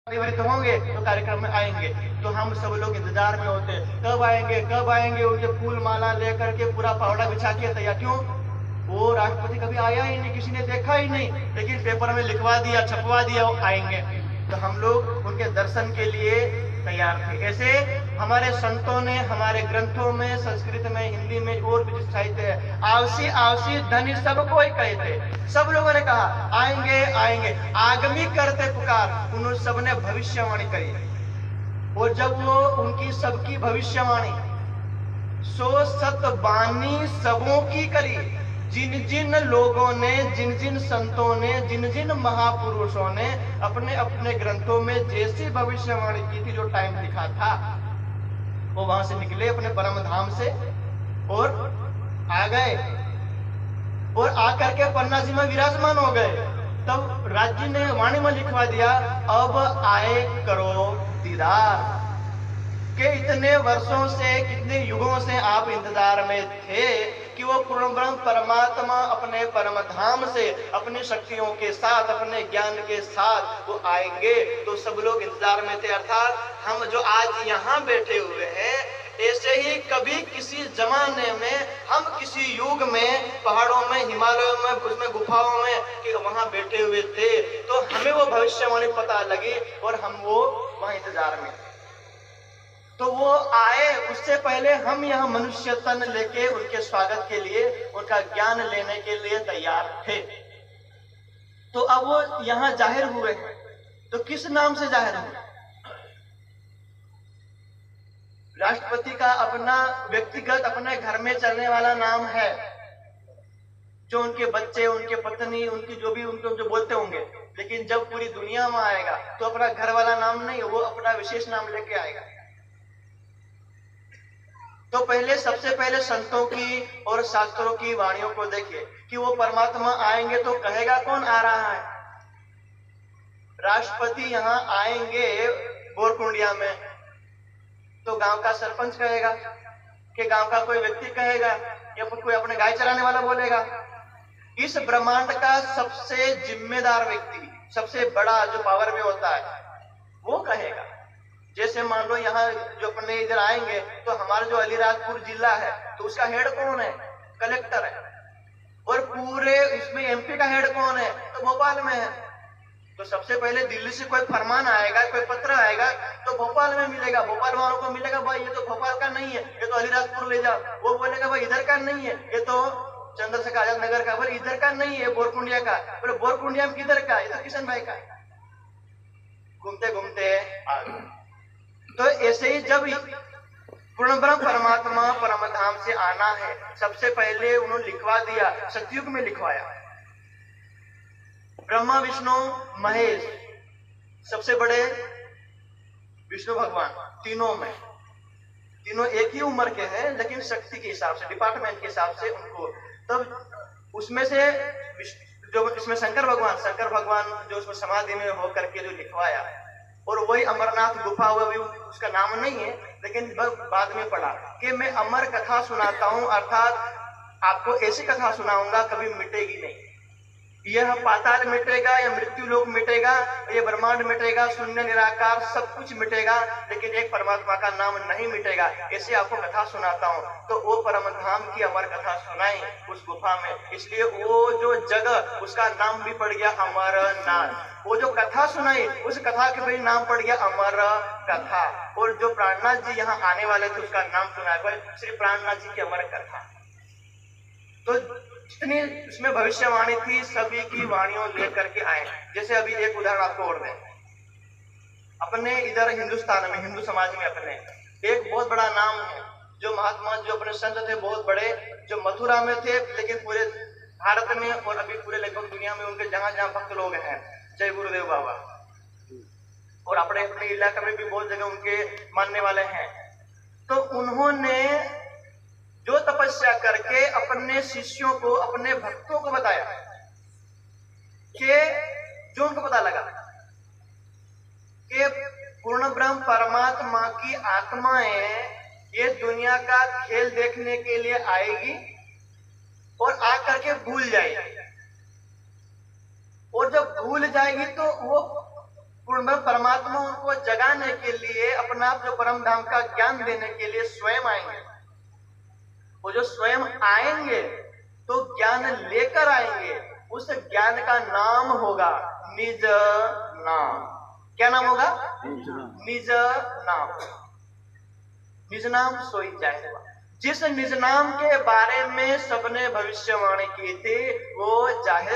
परिवर्तित होंगे तो कार्यक्रम में आएंगे। तो हम सब लोग इंतजार में होते, कब आएंगे कब आएंगे। उनके फूल माला लेकर के पूरा पावड़ा बिछा के तैयार। क्यों? वो राष्ट्रपति कभी आया ही नहीं, किसी ने देखा ही नहीं, लेकिन पेपर में लिखवा दिया, छपवा दिया, वो आएंगे। तो हम लोग उनके दर्शन के लिए तैयार थे। ऐसे हमारे संतों ने हमारे ग्रंथों में, संस्कृत में, हिंदी में और भी साहित्य है, आवसी आवसी धनी सबको ही कहे थे। सब लोगों ने कहा आएंगे आएंगे, आगमी करते पुकार। उन्होंने सबने भविष्यवाणी करी, और जब वो उनकी सबकी भविष्यवाणी सो सत बानी सबों की करी। जिन जिन लोगों ने, जिन जिन संतों ने, जिन जिन महापुरुषों ने अपने अपने ग्रंथों में जैसी भविष्यवाणी की थी, जो टाइम लिखा था, वो वहां से निकले अपने परम धाम से और आ गए, और आकर के पन्ना जी में विराजमान हो गए। तब राज्य ने वाणी में लिखवा दिया, अब आए करो दीदार। के इतने वर्षों से, कितने युगों से आप इंतजार में थे कि वो पूर्ण ब्रह्म परमात्मा अपने परम धाम से अपनी शक्तियों के साथ, अपने ज्ञान के साथ वो आएंगे। तो सब लोग इंतजार में थे। अर्थात हम जो आज यहाँ बैठे हुए हैं, ऐसे ही कभी किसी जमाने में हम किसी युग में पहाड़ों में, हिमालयों में, उसमें गुफाओं में कि वहां बैठे हुए थे, तो हमें वो भविष्यवाणी पता लगी और हम वो वहां इंतजार में। तो वो आए, उससे पहले हम यहाँ मनुष्य तन लेके उनके स्वागत के लिए, उनका ज्ञान लेने के लिए तैयार थे। तो अब वो यहाँ जाहिर हुए, तो किस नाम से जाहिर हुए? राष्ट्रपति का अपना व्यक्तिगत, अपने घर में चलने वाला नाम है, जो उनके बच्चे, उनके पत्नी, उनकी जो भी उनको जो बोलते होंगे। लेकिन जब पूरी दुनिया में आएगा तो अपना घर वाला नाम नहीं, वो अपना विशेष नाम लेके आएगा। तो पहले, सबसे पहले संतों की और शास्त्रों की वाणियों को देखिए कि वो परमात्मा आएंगे तो कहेगा कौन आ रहा है? राष्ट्रपति यहाँ आएंगे बोरकुंडिया में, तो गांव का सरपंच कहेगा कि गांव का कोई व्यक्ति कहेगा, या फिर कोई अपने गाय चराने वाला बोलेगा। इस ब्रह्मांड का सबसे जिम्मेदार व्यक्ति, सबसे बड़ा जो पावर में होता है, वो कहेगा। जैसे मान लो यहाँ जो अपने इधर आएंगे, तो हमारा जो अलीराजपुर जिला है, तो उसका हेड कौन है? कलेक्टर है। और पूरे इसमें एमपी का हेड कौन है? तो भोपाल में है। तो सबसे पहले दिल्ली से कोई फरमान आएगा, कोई पत्र आएगा, तो भोपाल में मिलेगा। भोपाल वालों को मिलेगा, भाई ये तो भोपाल का नहीं है, ये तो अलीराजपुर ले जाओ। वो बोलेगा भाई इधर का नहीं है, ये तो चंद्रशेखर आजाद नगर का। बोले इधर का नहीं है, बोरकुंडिया का। बोले बोरकुंडिया में किधर का? ये तो किशन भाई का। घूमते घूमते आ गए। तो ऐसे ही जब पूर्ण ब्रह्म परमात्मा परम धाम से आना है, सबसे पहले उन्होंने लिखवा दिया, सतयुग में लिखवाया। ब्रह्मा, विष्णु, महेश, सबसे बड़े विष्णु भगवान, तीनों में, तीनों एक ही उम्र के हैं, लेकिन शक्ति के हिसाब से, डिपार्टमेंट के हिसाब से उनको। तब उसमें से जो इसमें शंकर भगवान जो उसमें समाधि में होकर के जो लिखवाया, और वही अमरनाथ गुफा, हुआ भी उसका नाम नहीं है, लेकिन बाद में पढ़ा कि मैं अमर कथा सुनाता हूं, अर्थात आपको ऐसी कथा सुनाऊंगा कभी मिटेगी नहीं। यह पाताल मिटेगा, यह मृत्यु लोक मिटेगा, यह ब्रह्मांड मिटेगा, शून्य निराकार सब कुछ मिटेगा, लेकिन एक परमात्मा का नाम नहीं मिटेगा। ऐसे आपको कथा सुनाता हूँ। तो वो परम धाम की अमर कथा सुनाई उस गुफा में, इसलिए वो जो जगह, उसका नाम भी पड़ गया अमरनाथ। वो जो कथा सुनाई, उस कथा के भी नाम पड़ गया अमर कथा। और जो प्राणनाथ जी यहाँ आने वाले थे, उसका नाम सुना श्री प्राणनाथ जी की अमर कथा। तो जितनी उसमें भविष्यवाणी थी, सभी की वाणियों लेकर के आए। जैसे अभी एक उदाहरण आपको और दें, अपने इधर हिंदुस्तान में, हिंदू समाज में अपने एक बहुत बड़ा नाम है, जो महात्मा, जो अपने संत थे बहुत बड़े, जो मथुरा में थे, लेकिन पूरे भारत में और अभी पूरे लगभग दुनिया में उनके जहां जहां भक्त लोग हैं, जय गुरुदेव बाबा, और अपने अपने इलाके में भी बहुत जगह उनके मानने वाले हैं। तो उन्होंने जो तपस्या करके अपने शिष्यों को, अपने भक्तों को बताया कि जो उनको पता लगा कि पूर्ण ब्रह्म परमात्मा की आत्माएं ये दुनिया का खेल देखने के लिए आएगी और आकर के भूल जाएगी, और जब भूल जाएगी तो वो पूर्ण परमात्मा उनको जगाने के लिए, अपना जो परम धाम का ज्ञान देने के लिए स्वयं आएंगे। वो जो स्वयं आएंगे तो ज्ञान लेकर आएंगे, उस ज्ञान का नाम होगा निज नाम। क्या नाम होगा? निज नाम। निज नाम सोई जाए। जिस निज नाम के बारे में सबने भविष्यवाणी की थी वो जाहिर